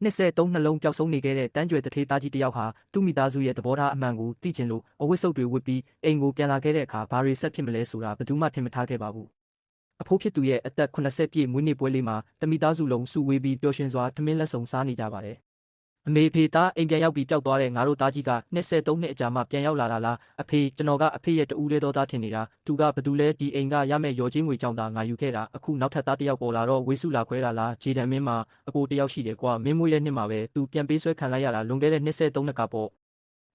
နှစ်13နှလုံးပျောက်ဆုံးနေခဲ့တဲ့တန်းကြွယ်တထေးသားကြီးတယောက်ဟာသူ့မိသားစုရဲ့သဘောထားအမှန်ကိုသိကျင်လို့အဝတ်စုပ်တွေဝတ်ပြီးအိမ်ကိုပြန်လာခဲ့တဲ့အခါဘာတွေဆက်ဖြစ်မလဲဆိုတာဘယ်သူမှထင်မထားခဲ့ပါဘူးအဖိုးဖြစ်သူရဲ့အသက်80ပြည့်မွေးနေ့ပွဲလေးမှာတမိသားစုလုံးစုဝေးပြီးပျော်ရွှင်စွာထမင်းလက်ဆောင်စားနေကြပါတယ်အမေဖေသားအိမ်ပြန်ရောက်ပြီးပျောက်သွားတဲ့ငါတို့သားကြီးက23နှစ်အကြာမှပြန်ရောက်လာတာလားအဖေကျွန်တော်ကအဖေရဲ့တူးလေးတော်သားထင်နေတာသူကဘသူလဲဒီအိမ်ကရမယ့်ရော်ချင်းငွေကြောင့်သာငါယူခဲ့တာအခုနောက်ထပ်သားတစ်ယောက်ပေါ်လာတော့ဝေစုလာခွဲတာလားဂျေဒန်မင်းမှာအကိုတစ်ယောက်ရှိတယ်ကွာမင်းမွေးတဲ့နှစ်မှာပဲသူပြန်ပေးဆွဲခံလိုက်ရတာလွန်ခဲ့တဲ့23နှစ်ကပေါ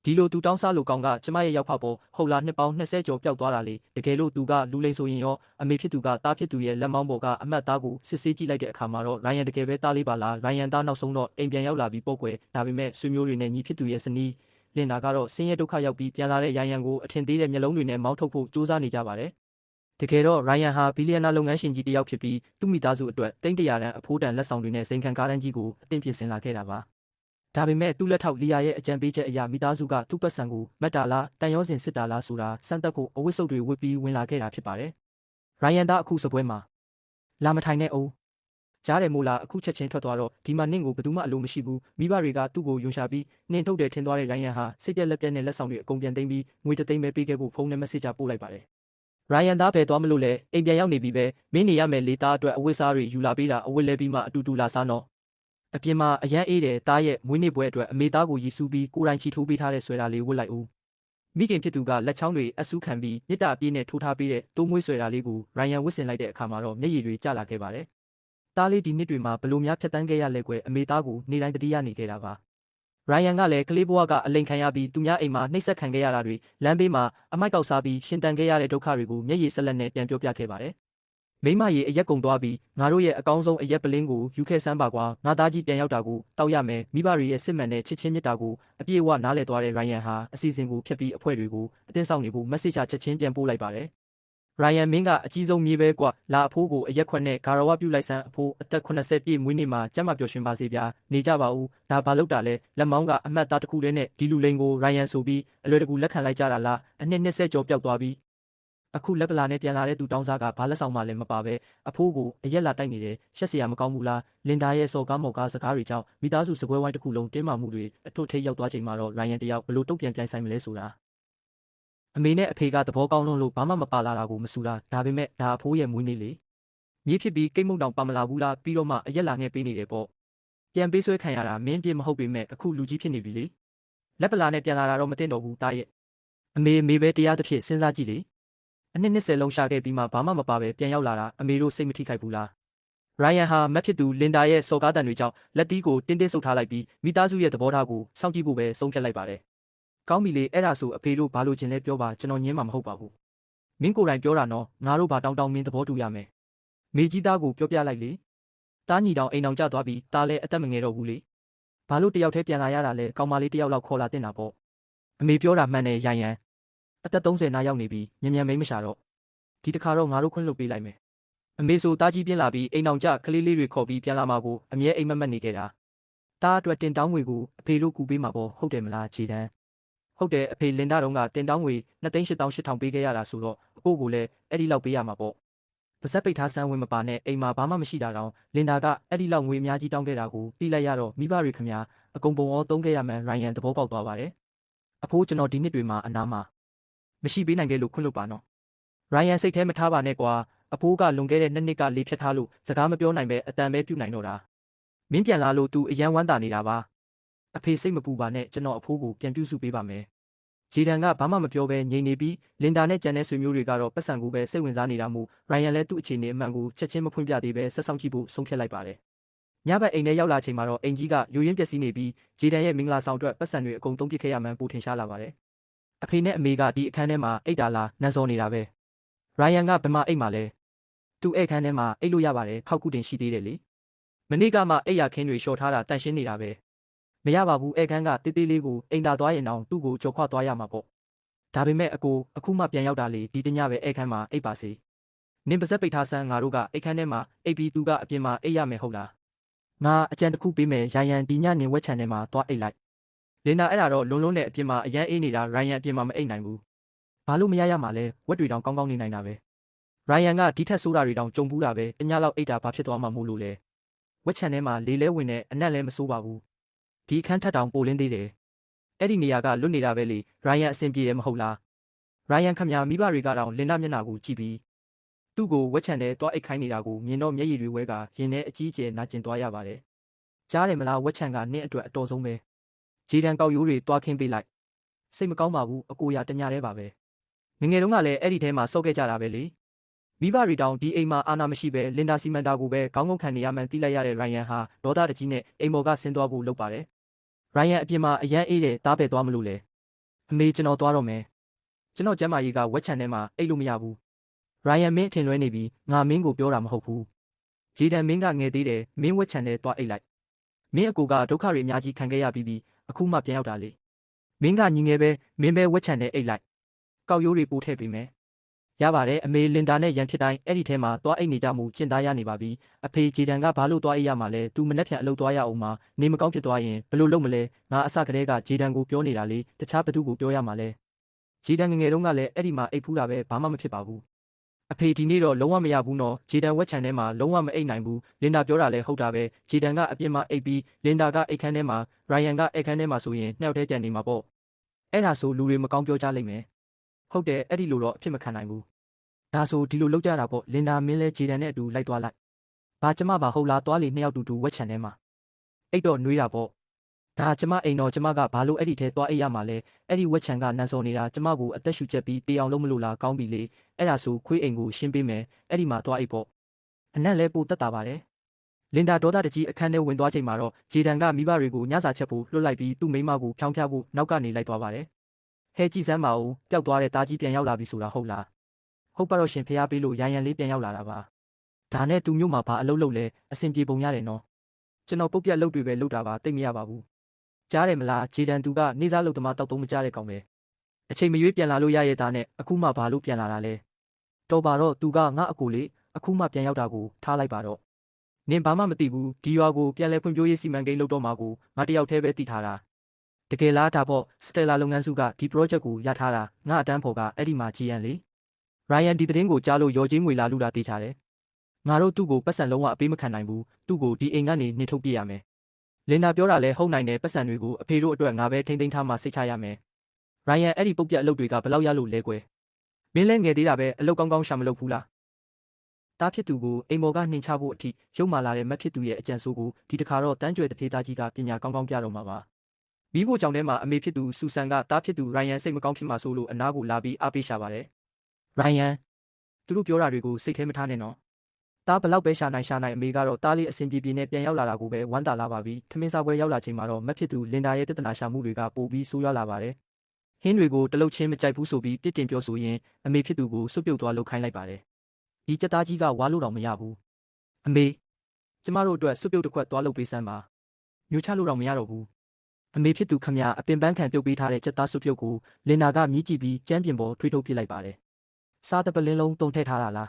့ဒီလိုသူတောင်းစားလို့ကောင်းကကျမရဲ့ရောက်ဖပေါ့ဟုတ်လားနှစ်ပေါင်း20ကျော်ပျောက်သွားတာလေတကယ်လို့သူကလူလိမ်ဆိုရင်ရောအမေဖြစ်သူကသားဖြစ်သူရဲ့လက်မောင်းပေါ်ကအမတ်သားကိုစစ်ဆေးကြည့်လိုက်တဲ့အခါမှာတော့ရိုင်ယန်တကယ်ပဲသားလေးပါလားရိုင်ယန်သားနောက်ဆုံးတော့အိမ်ပြန်ရောက်လာပြီးပေါ့ကွယ်ဒါပေမဲ့ဆွေမျိုးတွေနဲ့ညီဖြစ်သူရဲ့ဇနီးလင်နာကတော့ဆင်းရဲဒုက္ခရောက်ပြီးပြန်လာတဲ့ရိုင်ယန်ကိုအထင်သေးတဲ့မျက်လုံးတွေနဲ့မောင်းထုတ်ဖို့ကြိုးစားနေကြပါတယ်တကယ်တော့ရိုင်ယန်ဟာဘီလီယံနာလုပ်ငန်းရှင်ကြီးတစ်ယောက်ဖြစ်ပြီးသူ့မိသားစုအတွက်တိန့်တရာတန်အဖိုးတန်လက်ဆောင်တွေနဲ့စိန်ခံကားတန်းကြီးကိုအသင့်ပြင်ဆင်လာခဲ့တာပါဒါပေမဲ့သူ့လက်ထောက်လီယာရဲ့အကြံပေးချက်အရမိသားစုကသူ့ပတ်စံကိုမက်တာလားတန်ရောစင်စစ်တာလားဆိုတာစမ်းသပ်ဖို့အဝတ်စုပ်တွေဝတ်ပြီးဝင်လာခဲ့တာဖြစ်ပါတယ်။ရိုင်ယန်သားအခုစပွဲမှာလာမထိုင်နဲ့အောင်ကြားတယ်မို့လားအခုချက်ချင်းထွက်သွားတော့ဒီမှာနင့်ကိုဘယ်သူမှအလိုမရှိဘူးမိဘတွေကသူ့ကိုယုံရှာပြီးနင့်ထုတ်တယ်ထင်သွားတဲ့ရိုင်ယန်ဟာစိတ်ပြက်လက်ပြက်နဲ့လက်ဆောင်တွေအကုန်ပြန်သိမ်းပြီးငွေ3သိန်းပဲပေးခဲ့ဖို့ဖုန်းနဲ့မက်ဆေ့ချပို့လိုက်ပါတယ်။ရိုင်ယန်သားပဲသွားမလို့လဲအိမ်ပြန်ရောက်နေပြီပဲမင်းနေရမယ်လေသားအတွက်အဝတ်စားတွေယူလာပေးတာအဝတ်လဲပြီးမှအတူတူလာစားနော်အပြင်မှာအရန်အေးတယ်သားရဲ့မွေးနေ့ပွဲအတွက်အမေသားကိုရည်စူးပြီးကိုယ်တိုင်ချီထိုးပေးထားတဲ့ဆွဲတာလေးဝတ်လိုက်ဦးမိခင်ဖြစ်သူကလက်ချောင်းတွေအဆူခံပြီးမြစ်တာအပြည့်နဲ့ထိုးထားပေးတဲ့တိုးမွေးဆွဲတာလေးကိုရိုင်ယန်ဝတ်ဆင်လိုက်တဲ့အခါမှာတော့မျက်ရည်တွေကျလာခဲ့ပါတယ်သားလေးဒီနှစ်တွေမှာဘလို့များဖြတ်တန်းခဲ့ရလဲကွယ်အမေသားကိုနေတိုင်းတတိယနေခဲ့တာပါရိုင်ယန်ကလည်းကလေးဘဝကအလိန်ခံရပြီးသူများအိမ်မှာနှိပ်စက်ခံခဲ့ရတာတွေလမ်းဘေးမှာအမိုက်ကောက်စားပြီးရှင်တန်ခဲ့ရတဲ့ဒုက္ခတွေကိုမျက်ရည်ဆက်လက်နဲ့ပြန်ပြောပြခဲ့ပါတယ်မိမရေအရက်ကုန်သွားပြီးငါတို့ရဲ့အကောင်းဆုံးအရက်ပလင်းကိုယူခဲ့စမ်းပါကွာငါသားကြီးပြန်ရောက်တာကိုတောက်ရမယ်မိဘတွေရဲ့စစ်မှန်တဲ့ချစ်ချင်းမြတ်တာကိုအပြည့်အဝနားလည်သွားတဲ့ရိုင်ယန်ဟာအစီအစဉ်ကိုဖျက်ပြီးအဖွဲ့တွေကိုအတင်းဆောင်နေဖို့မက်ဆေ့ချချက်ချင်းပြန်ပို့လိုက်ပါတယ်ရိုင်ယန်မင်းကအကြီးဆုံးမြေးပဲကွာလာအဖိုးကိုအရက်ခွက်နဲ့ဂါရဝပြုလိုက်စမ်းအဖိုးအသက်80ပြည့်မွေးနေ့မှာကျမ်းမာပျော်ရွှင်ပါစေဗျာနေကြပါဦးဒါဘာလို့တာလဲလက်မောင်းကအမတ်သားတစ်ခုတည်းနဲ့ဒီလူလိန်ကိုရိုင်ယန်ဆိုပြီးအလွယ်တကူလက်ခံလိုက်ကြတာလားအနှစ်20ကျော်ပျောက်သွားပြီးအခုလက်ပလာနဲ့ပြန်လာတဲ့သူတောင်းစားကဘာလက်ဆောင်မှလည်းမပါပဲအဖိုးကိုအရက်လာတိုက်နေတယ်ရှက်စရာမကောင်းဘူးလားလင်ဒါရဲ့စော်ကားမော်ကားစကားတွေကြောင့်မိသားစုစပွဲဝိုင်းတစ်ခုလုံးတင်းမာမှုတွေအထွတ်ထိပ်ရောက်သွားချိန်မှာတော့ရိုင်ယန်တယောက်ဘလို့တုံ့ပြန်ပြိုင်ဆိုင်မလဲဆိုတာအမေနဲ့အဖေကသဘောကောင်းလွန်းလို့ဘာမှမပါလာတာကိုမဆူတာဒါပေမဲ့ဒါအဖိုးရဲ့မွေးနေ့လေမြေးဖြစ်ပြီးကိတ်မုတ်တောင်ပါမလာဘူးလားပြီးတော့မှအရက်လာငှဲ့ပေးနေတယ်ပေါ့ပြန်ပေးဆွဲခံရတာမင်းပြမဟုတ်ပေမဲ့အခုလူကြီးဖြစ်နေပြီလေလက်ပလာနဲ့ပြန်လာတာတော့မသိတော့ဘူးတားရဲ့အမေပဲတရားတစ်ဖြစ်စဉ်းစားကြည့်လေအနှစ်20လုံးရှာခဲ့ပြီးမှဘာမှမပါပဲပြန်ရောက်လာတာအမေတို့စိတ်မထိခိုက်ဘူးလားရိုင်ယန်ဟာမက်ဖြစ်သူလင်ဒါရဲ့စော်ကားတန်တွေကြောင့်လက်တီးကိုတင်းတင်းဆုပ်ထားလိုက်ပြီးမိသားစုရဲ့သဘောထားကိုစောင့်ကြည့်ဖို့ပဲဆုံးဖြတ်လိုက်ပါတယ်ကောင်းပြီလေအဲ့ဒါဆိုအဖေတို့ဘာလို့ခြင်းလဲပြောပါကျွန်တော်ညင်းမှာမဟုတ်ပါဘူးမင်းကိုယ်တိုင်ပြောတာနော်ငါတို့ဘာတောင်းမင်းသဘောတူရမယ်မေကြီးသားကိုပြောပြလိုက်လေတားညီတောင်အိမ်အောင်ကျသွားပြီးတားလည်းအသက်မငယ်တော့ဘူးလေဘာလို့တယောက်တည်းပြန်လာရတာလဲကောင်မလေးတယောက်လောက်ခေါ်လာတင်တာပေါ့အမေပြောတာမှန်တယ်ရိုင်ယန်အသက်30နားရောက်နေပြီမြန်မြန်မိမရှာတော့ဒီတစ်ခါတော့ငါတို့ခွင့်လွှတ်ပေးလိုက်မယ်အမေဆိုတားကြီးပြင်းလာပြီးအိမ်အောင်ကျကလေးလေးတွေခေါ်ပြီးပြန်လာမှာကိုအမြဲအိမ်မက်မက်နေခဲ့တာတားအတွက်တင်တောင်းငွေကိုအဖေတို့ကူပေးမှာပေါ့ဟုတ်တယ်မလားခြေတန်းဟုတ်တယ်အဖေလင်ဒါတုန်းကတင်တောင်းငွေ2,880,000ပေးခဲ့ရတာဆိုတော့အကိုကိုလည်းအဲ့ဒီလောက်ပေးရမှာပေါ့ပါဇက်ပိတ်ထားဆန်းဝင်မပါနဲ့အိမ်မှာဘာမှမရှိတာတောင်လင်ဒါကအဲ့ဒီလောက်ငွေအများကြီးတောင်းခဲ့တာကိုသိလိုက်ရတော့မိဘတွေခမအကုန်ပုံရောသုံးခဲ့ရမှန်းရိုင်ယန်သဘောပေါက်သွားပါတယ်အဖိုးကျွန်တော်ဒီနှစ်တွေမှာအနားမှာမရှိပေးနိုင်ခဲ့လို့ခွင့်လွှတ်ပါနော်ရိုင်ယန်စိတ်ထဲမထားပါနဲ့ကွာအဖိုးကလွန်ခဲ့တဲ့2နှစ်ကလေဖြတ်ထားလို့စကားမပြောနိုင်ပဲအတန်ပဲပြုတ်နိုင်တော့တာမင်းပြန်လာလို့ तू အရန်ဝမ်းသာနေတာပါအဖေစိတ်မပူပါနဲ့ကျွန်တော်အဖိုးကိုပြန်ပြုစုပေးပါမယ်ဂျေဒန်ကဘာမှမပြောဘဲငြိမ်နေပြီးလင်ဒါနဲ့ကျန်တဲ့ဆွေမျိုးတွေကတော့ပတ်စံကိုပဲစိတ်ဝင်စားနေတာမို့ရိုင်ယန်လည်းသူ့အခြေအနေအမှန်ကိုချက်ချင်းမဖွင့်ပြသေးပဲဆက်ဆောင်ကြည့်ဖို့ဆုံးဖြတ်လိုက်ပါတယ်ညဘက်အိမ်ထဲရောက်လာချိန်မှာတော့အိမ်ကြီးကရိုးရင်းပျက်စီးနေပြီးဂျေဒန်ရဲ့မင်္ဂလာဆောင်အတွက်ပတ်စံတွေအကုန်သုံးပစ်ခဲ့ရမှန်းပိုထင်ရှားလာပါတယ်အဖေနဲ့အမေကဒီအခန်းထဲမှာအိတ်တာလားနန်းစောနေတာပဲရိုင်ယန်ကဘယ်မှာအိတ်မှာလဲသူ့အခန်းထဲမှာအိတ်လို့ရပါတယ်ခောက်ကူတင်ရှိသေးတယ်လေမနေ့ကမှအိတ်ရခင်းတွေလျှော်ထားတာတန့်ရှင်းနေတာပဲမရပါဘူးအခန်းကတေးသေးလေးကိုအိမ်သာသွားရင်တော့သူ့ကိုကြော်ခွသွားရမှာပေါ့ဒါပေမဲ့အခုမှပြန်ရောက်တာလေဒီတညပဲအခန်းမှာအိတ်ပါစေနင်ပါဇက်ပိတ်ထားဆန်းငါတို့ကအခန်းထဲမှာအိတ်ပြီးသူကအပြင်မှာအိတ်ရမယ်ဟုတ်လားငါအကြံတစ်ခုပေးမယ်ရိုင်ယန်ဒီညနေဝက်ချန်ထဲမှာသွားအိတ်လိုက်လင်နာအဲ့ဒါတော့လုံးလုံးနဲ့အပြင်မှာအရန်အေးနေတာရိုင်ယန်အပြင်မှာမအိတ်နိုင်ဘူးဘာလို့မရမှာလဲဝက်တွေတောင်ကောင်းကောင်းနေနိုင်တာပဲရိုင်ယန်ကဒီထက်ဆိုးတာတွေတောင်ကြုံဘူးတာပဲတညလောက်အိတ်တာဘာဖြစ်သွားမှမို့လို့လဲ ဝက်ချန်ထဲမှာလေလဲဝင်တဲ့အနက်လည်းမစိုးပါဘူးဒီအခန်းထက်တောင်ပိုလင်းသေးတယ်အဲ့ဒီနေရာကလွတ်နေတာပဲလေရိုင်ယန်အဆင်ပြေတယ်မဟုတ်လားရိုင်ယန်ခမမိဘတွေကတော့လင်နာမျက်နှာကိုကြည့်ပြီးသူ့ကိုဝက်ချန်ထဲတွားအိတ်ခိုင်းနေတာကိုမြင်တော့မျက်ရည်တွေဝဲကရင်ထဲအကြီးအကျယ်နာကျင်သွားရပါတယ်ကြားတယ်မလားဝက်ချန်ကနင့်အတွက်အတော်ဆုံးပဲဂျေဒန်ကောက်ရိုးတွေတွားခင်းပေးလိုက်စိတ်မကောင်းပါဘူးအကိုရတညာတည်းပါပဲငငယ်တုန်းကလည်းအဲ့ဒီထဲမှာစော့ခဲ့ကြတာပဲလေမိဘတွေတောင်ဒီအိမ်မှာအာနာမရှိပဲလင်ဒါစီမန်တာကိုပဲခေါင်းငုံခံနေရမှန်းသိလိုက်ရတဲ့ရိုင်ယန်ဟာဒေါသတကြီးနဲ့အိမ်မော်ကဆင်းသွားဖို့လုပ်ပါတယ်ရိုင်ယန်အပြင်မှာအရန်အေးတဲ့တားပဲ့သွားမလို့လေအမေကျွန်တော်သွားတော့မယ်ကျွန်တော်ကျမ်းမာရေးကဝက်ချန်ထဲမှာအိတ်လို့မရဘူးရိုင်ယန်မင်းထင်လွဲနေပြီငါမင်းကိုပြောတာမဟုတ်ဘူးဂျေဒန်မင်းကငယ်သေးတယ်မင်းဝက်ချန်ထဲသွားအိတ်လိုက်မင်းအကိုကဒုက္ခတွေအများကြီးခံခဲ့ရပြီးအခုမှပြန်ရောက်တာလေမင်းကညီငယ်ပဲမင်းပဲဝက်ချန်ထဲအိတ်လိုက်ကောက်ရိုးတွေပို့ထည့်ပေးမယ်ရပါတယ်အမေလင်ဒါနဲ့ရန်ဖြစ်တိုင်းအဲ့ဒီထဲမှာသွားအိတ်နေကြမှုကျင့်သားရနေပါပြီအဖေဂျေဒန်ကဘာလို့သွားအိတ်ရမှာလဲသူမနှက်ဖြန်အလုပ်သွားရအောင်မှာနေမကောင်းဖြစ်သွားရင်ဘလို့လုပ်မလဲငါအစကတည်းကဂျေဒန်ကိုပြောနေတာလေတခြားဘသူကိုပြောရမှာလဲဂျေဒန်ငငယ်တုန်းကလည်းအဲ့ဒီမှာအိတ်ဖူးတာပဲဘာမှမဖြစ်ပါဘူးအဖေဒီနေ့တော့လုံးဝမရဘူးနော်ဂျေဒန်ဝက်ချန်ထဲမှာလုံးဝမအိတ်နိုင်ဘူးလင်ဒါပြောတာလည်းဟုတ်တာပဲဂျေဒန်ကအပြင်မှာအိတ်ပြီးလင်ဒါကအိတ်ခန်းထဲမှာရိုင်ယန်ကအိတ်ခန်းထဲမှာဆိုရင်နှောက်ထဲကျန်နေမှာပေါ့အဲ့ဒါဆိုလူတွေမကောင်းပြောကြလိမ့်မယ်ဟုတ်တယ်အဲ့ဒီလိုတော့အဖြစ်မခံနိုင်ဘူးဒါဆိုဒီလိုလုပ်ကြတာပေါ့လင်ဒါမင်းလဲဂျေဒန်နဲ့အတူလိုက်သွားလိုက်ဘာကျမပါဟုတ်လားသွားလေနှစ်ယောက်တူတူဝက်ချန်ထဲမှာအိတ်တော့နှွေးတာပေါ့ဒါကျမအိမ်တော်ကျမကဘာလို့အဲ့ဒီထဲသွားအိတ်ရမှာလဲအဲ့ဒီဝက်ချန်ကနန်စော်နေတာကျမကိုအသက်ရှူချက်ပြီးတေးအောင်လုပ်မလို့လားကောင်းပြီလေအဲ့ဒါဆိုခွေးအိမ်ကိုရှင်းပေးမယ်အဲ့ဒီမှာသွားအိတ်ပေါ့အနက်လဲပိုတက်တာပါတယ်လင်ဒါဒေါသတကြီးအခန်းထဲဝင်သွားချိန်မှာတော့ဂျေဒန်ကမိဘတွေကိုညစာချက်ဖို့လွှတ်လိုက်ပြီးသူ့မိန်းမကိုဖြောင်းဖျဖို့နောက်ကနေလိုက်သွားပါတယ်ဟဲကြည့်စမ်းပါဦးပျောက်သွားတဲ့တားကြီးပြန်ရောက်လာပြီဆိုတာဟုတ်လားဟုတ်ပါတော့ရှင်ဖျားပေးလို့ရန်ရန်လေးပြန်ရောက်လာတာပါဒါနဲ့သူမျိုးမှာဘာအလုပ်လုပ်လဲအဆင်ပြေပုံရတယ်နော်ကျွန်တော်ပုတ်ပြက်လုပ်တွေပဲလုပ်တာပါတိတ်မရပါဘူးကြားတယ်မလားဂျေဒန်သူကနေစားလုပ်သမားတောက်သုံးမကြတဲ့ကောင်ပဲအချိန်မရွေးပြန်လာလို့ရရဲ့သားနဲ့အခုမှဘာလို့ပြန်လာတာလဲတော်ပါတော့သူကငါအကိုလေးအခုမှပြန်ရောက်တာကိုထားလိုက်ပါတော့နင်ဘာမှမသိဘူးဒီရွာကိုပြန်လဲဖွံ့ဖြိုးရေးစီမံကိန်းလုပ်တော့မှာကိုငါတယောက်တည်းပဲသိထားတာတကယ်လားဒါပေါ့စတယ်လာလုပ်ငန်းစုကဒီ project ကိုရထားတာငါအတန်းဖော်ကအဲ့ဒီမှာဂျီယန်လေရိုင်ယန်ဒီသတင်းကိုကြားလို့ရော်ချင်းငွေလာလူတာသိချတယ်ငါတို့သူ့ကိုပတ်စံလုံးဝအပေးမခံနိုင်ဘူးသူ့ကိုဒီအိမ်ကနေနှင်ထုတ်ပြရမယ်လင်နာပြောတာလဲဟုတ်နိုင်တယ်ပတ်စံတွေကိုအဖေတို့အတွက်ငါပဲထိမ့်သိမ်းထားမှစိတ်ချရမယ်ရိုင်ယန်အဲ့ဒီပုတ်ပြက်အလုပ်တွေကဘယ်လောက်ရလို့လဲကွယ်မင်းလဲငယ်သေးတာပဲအလုပ်ကောင်းကောင်းရှာမလုပ်ဘူးလားတားဖြစ်သူကိုအိမ်မော်ကနှင်ချဖို့အထိရုပ်မာလာတဲ့မက်ဖြစ်သူရဲ့အကြံဆိုးကိုဒီတခါတော့တန်းကြွယ်တထေးသားကြီးကပညာကောင်းကောင်းပြတော့မှာပါမိဖို့ကြောင့်ထဲမှာအမေဖြစ်သူဆူဆန်ကတားဖြစ်သူရိုင်ယန်စိတ်မကောင်းဖြစ်မှာဆိုလို့အနားကိုလာပြီးအားပေးရှာပါတယ်ရိုင်ယန်သူတို့ပြောတာတွေကိုစိတ်ထဲမထားနဲ့နော်တားဘလောက်ပဲရှာနိုင်အမေကတော့တားလေးအဆင်ပြေပြေနဲ့ပြန်ရောက်လာတာကိုပဲဝမ်းသာလာပါပြီထမင်းစားပွဲရောက်လာချိန်မှာတော့မက်ဖြစ်သူလင်ဒါရဲ့ပြဿနာရှာမှုတွေကပိုပြီးဆိုးရွားလာပါတယ်ဟင်းတွေကိုတလုတ်ချင်းမကြိုက်ဘူးဆိုပြီးပြစ်တင်ပြောဆိုရင်းအမေဖြစ်သူကိုစွတ်ပြုတ်သွားလှုပ်ခိုင်းလိုက်ပါတယ်ဒီကြက်သားကြီးကဝါလို့တော့မရဘူးအမေကျမတို့အတွက်စွတ်ပြုတ်တစ်ခွက်သွားလှုပ်ပေးစမ်းပါမျိုးချလို့တော့မရတော့ဘူးအမေဖြစ်သူခမရအပင်ပန်းခံပြုတ်ပေးထားတဲ့ကြက်သားစွတ်ပြုတ်ကိုလင်နာကမြည်ကြည့်ပြီးကျမ်းပြင်ပေါ်ထွေးထုတ်ပြလိုက်ပါတယ်စားတပလင်းလုံးတုံထည့်ထားတာလာ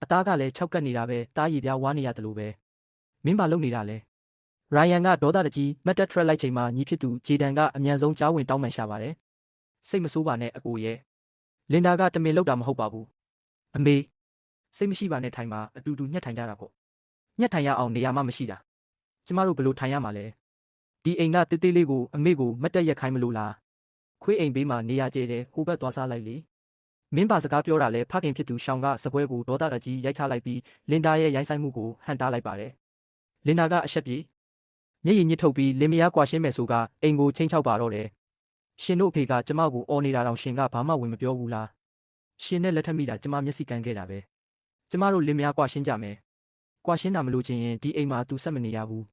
းအသားကလည်း၆ကက်နေတာပဲတားရည်ပြားဝါးနေရတယ်လို့ပဲမင်းမလုပ်နေတာလဲရိုင်ယန်ကဒေါသတကြီးမက်တက်ထရက်လိုက်ချိန်မှာညီဖြစ်သူဂျေဒန်ကအမြန်ဆုံးကြားဝင်တောင်းပန်ရှာပါတယ်စိတ်မဆိုးပါနဲ့အကိုရဲ့လင်ဒါကတမင်လောက်တာမဟုတ်ပါဘူးအမေစိတ်မရှိပါနဲ့ထိုင်ပါအတူတူညှက်ထိုင်ကြတာပေါ့ညှက်ထိုင်ရအောင်နေရာမှမရှိတာကျမတို့ဘယ်လိုထိုင်ရမှာလဲဒီအိမ်ကတေးသေးလေးကိုအမေကိုမတ်တက်ရက်ခိုင်းမလို့လားခွေးအိမ်ဘေးမှာနေရာကျဲတယ်ဟိုဘက်သွားစားလိုက်လေမင်းပါစကားပြောတာလဲဖခင်ဖြစ်သူရှောင်းကစပွဲကိုဒေါသတကြီးရိုက်ချလိုက်ပြီးလင်ဒါရဲ့ရိုင်းဆိုင်မှုကိုဟန်တားလိုက်ပါတယ်လင်ဒါကအဆက်ပြေမျက်ရည်ညစ်ထုတ်ပြီးလင်မယားကွာရှင်းမယ်ဆိုကအိမ်ကိုချင်းချောက်ပါတော့တယ်ရှင်တို့အဖေကကျမကိုအော်နေတာတောင်ရှင်ကဘာမှဝင်မပြောဘူးလားရှင်နဲ့လက်ထပ်မိတာကျမမျက်စိကန်းခဲ့တာပဲကျမတို့လင်မယားကွာရှင်းကြမယ်ကွာရှင်းတာမလို့ချင်းရင်ဒီအိမ်မှာသူဆက်မနေရဘူး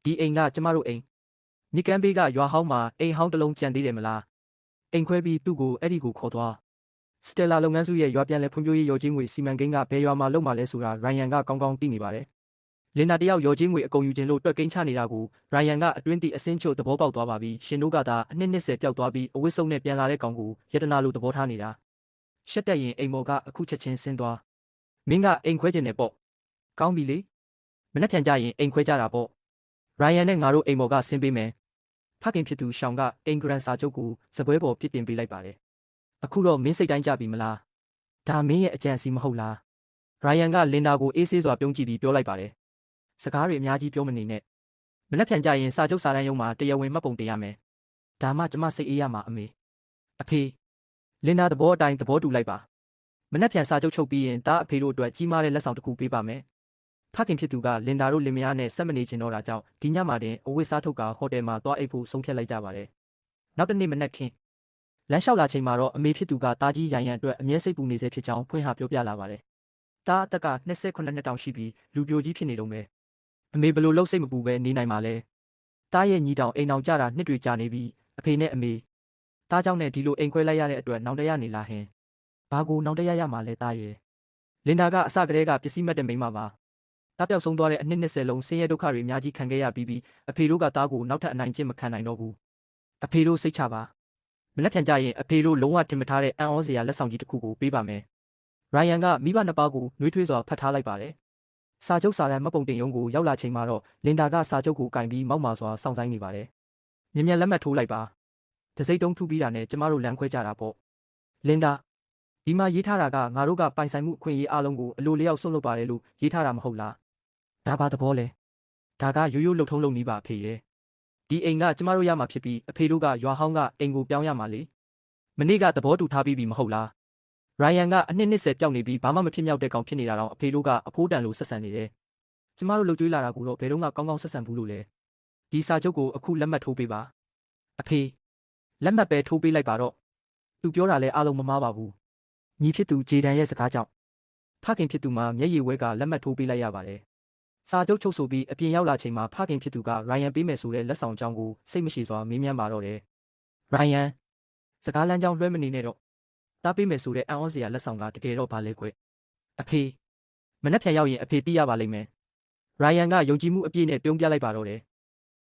ဒီအိမ်ကကျမတို့အိမ်မြစ်ကမ်းဘေးကရွာဟောင်းမှာအိမ်ဟောင်းတစ်လုံးကျန်သေးတယ်မလားအိမ်ခွဲပြီးသူ့ကိုအဲ့ဒီကိုခေါ်သွားစတယ်လာလုပ်ငန်းစုရဲ့ရွာပြန်လည်ဖွံ့ဖြိုးရေးရော်ချင်းငွေစီမံကိန်းကဘယ်ရွာမှာလုပ်မှာလဲဆိုတာရိုင်ယန်ကကောင်းကောင်းသိနေပါတယ်လင်နာတယောက်ရော်ချင်းငွေအကုန်ယူခြင်းလို့တွက်ကိန်းချနေတာကိုရိုင်ယန်ကအတွင်းတိအစင်းချို့သဘောပေါက်သွားပါပြီရှင်တို့ကသာအနှစ်20ပျောက်သွားပြီးအဝတ်စုံနဲ့ပြန်လာတဲ့ကောင်ကိုယတနာလိုသဘောထားနေတာရှက်တက်ရင်အိမ်မော်ကအခုချက်ချင်းဆင်းသွားမင်းကအိမ်ခွဲခြင်းနဲ့ပေါ့ကောင်းပြီလေမနှက်ပြန်ကြရင်အိမ်ခွဲကြတာပေါ့ရိုင်ယန်နဲ့ငါတို့အိမ်မော်ကဆင်းပေးမယ်ဖခင်ဖြစ်သူရှောင်းကအင်္ဂရန်စာချုပ်ကိုစပွဲပေါ်ပြစ်တင်ပေးလိုက်ပါတယ်အခုတော့မင်းစိတ်တိုင်းကြပြီမလားဒါမင်းရဲ့အကြံစီမဟုတ်လားရိုင်ယန်ကလင်ဒါကိုအေးဆေးစွာပြုံးကြည့်ပြီးပြောလိုက်ပါတယ် စကားတွေအများကြီးပြောမနေနဲ့မနှက်ဖြန်ကြရင်စာချုပ်စာတမ်းရုံးမှာတရားဝင်မှတ်ပုံတင်ရမယ်ဒါမှကျမစိတ်အေးရမှာအဖေလင်နာသဘောအတိုင်းသဘောတူလိုက်ပါမနှက်ဖြန်စာချုပ်ချုပ်ပြီးရင်တားအဖေတို့အတွက်ကြီးမားတဲ့လက်ဆောင်တစ်ခုပေးပါမယ်ဖခင်ဖြစ်သူကလင်ဒါတို့လင်မယားနဲ့ဆက်မနေချင်တော့တာကြောင့်ဒီညမှာတင်အဝတ်စားထုတ်ကဟိုတယ်မှာသွားအိပ်ဖို့ဆုံးဖြတ်လိုက်ကြပါတယ်နောက်တစ်နေ့မနက်ခင်းလမ်းလျှောက်လာချိန်မှာတော့အမေဖြစ်သူကတားကြီးရိုင်ရန်အတွက်အမြဲစိတ်ပူနေစေဖြစ်ကြောင်းဖွင့်ဟပြောပြလာပါတယ်တားအသက်က28နှစ်တောင်ရှိပြီးလူပြိုကြီးဖြစ်နေတော့မယ်အမေဘလို့လှုပ်စိတ်မပူပဲနေနိုင်မှာလဲတားရဲ့ညီတောင်အိမ်အောင်ကြတာနှစ်တွေကြာနေပြီးအဖေနဲ့အမေတားကြောင့်နဲ့ဒီလိုအိမ်ခွဲလိုက်ရတဲ့အတွက်နောင်တရနေလာဟင်ဘာကိုနောင်တရရမှာလဲတားရဲ့လင်ဒါကအစကတည်းကပစ္စည်းမဲ့တဲ့မိန်းမပါတားပြောက်ဆုံးသွားတဲ့အနှစ်20လုံးဆင်းရဲဒုက္ခတွေအများကြီးခံခဲ့ရပြီးအဖေတို့ကတားကိုနောက်ထပ်အနိုင်ကျင့်မခံနိုင်တော့ဘူးအဖေတို့စိတ်ချပါမနှက်ဖြန်ကြရင်အဖေတို့လုံးဝတင်မထားတဲ့အံ့ဩစရာလက်ဆောင်ကြီးတစ်ခုကိုပေးပါမယ်ရိုင်ယန်ကမိဘနှစ်ပါးကိုနှွေးထွေးစွာဖတ်ထားလိုက်ပါတယ်စာချုပ်စာတမ်းမှတ်ပုံတင်ရုံးကိုရောက်လာချိန်မှာတော့လင်ဒါကစာချုပ်ကိုကင်ပြီးမောက်မာစွာစောင့်ဆိုင်နေပါတယ်မြင်မြန်လက်မှတ်ထိုးလိုက်ပါတစိမ့်တုံးထူပြီးတာနဲ့ကျမတို့လမ်းခွဲကြတာပေါ့လင်ဒါဒီမှာရေးထားတာကငါတို့ကပိုင်ဆိုင်မှုအခွင့်အရေးအလုံးကိုအလိုလျောက်ဆွတ်လုပ်ပါတယ်လို့ရေးထားတာမဟုတ်လားဒါဘာသဘောလဲဒါကရိုးရိုးလှုပ်ထုံးလုပ်နေပါအဖေရဲ့ဒီအိမ်ကကျမတို့ရမှာဖြစ်ပြီးအဖေတို့ကရွာဟောင်းကအိမ်ကိုပြောင်းရမှာလေမနေ့ကသဘောတူထားပြီးပြီမဟုတ်လားရိုင်ယန်ကအနှစ်20ပျောက်နေပြီးဘာမှမဖြစ်မြောက်တဲ့ကောင်ဖြစ်နေတာတော့အဖေတို့ကအဖိုးတန်လို့ဆက်ဆံနေတယ်ကျမတို့လှုပ်ကြွေးလာတာကိုတော့ဘယ်တော့မှကောင်းကောင်းဆက်ဆံဘူးလို့လေဒီစာချုပ်ကိုအခုလက်မှတ်ထိုးပေးပါအဖေလက်မှတ်ပဲထိုးပေးလိုက်ပါတော့သူပြောတာလဲအားလုံးမမားပါဘူးညီဖြစ်သူဂျေဒန်ရဲ့စကားကြောင့်ဖခင်ဖြစ်သူမှာမျက်ရည်ဝဲကလက်မှတ်ထိုးပေးလိုက်ရပါတယ်စာချုပ်ချုပ်ဆိုပြီးအပြင်ရောက်လာချိန်မှာဖခင်ဖြစ်သူကရိုင်ယန်ပေးမယ်ဆိုတဲ့လက်ဆောင်ကြောင်းကိုစိတ်မရှိစွာမေးမြန်းပါတော့တယ်ရိုင်ယန်စကားလမ်းကြောင်းလွှဲမနေနဲ့တော့တားပေးမယ်ဆိုတဲ့အံ့ဩစရာလက်ဆောင်ကတကယ်တော့ဘာလဲကွအဖေမနှက်ဖြန်ရောက်ရင်အဖေသိရပါလိမ့်မယ်ရိုင်ယန်ကယုံကြည်မှုအပြည့်နဲ့ပြုံးပြလိုက်ပါတော့တယ်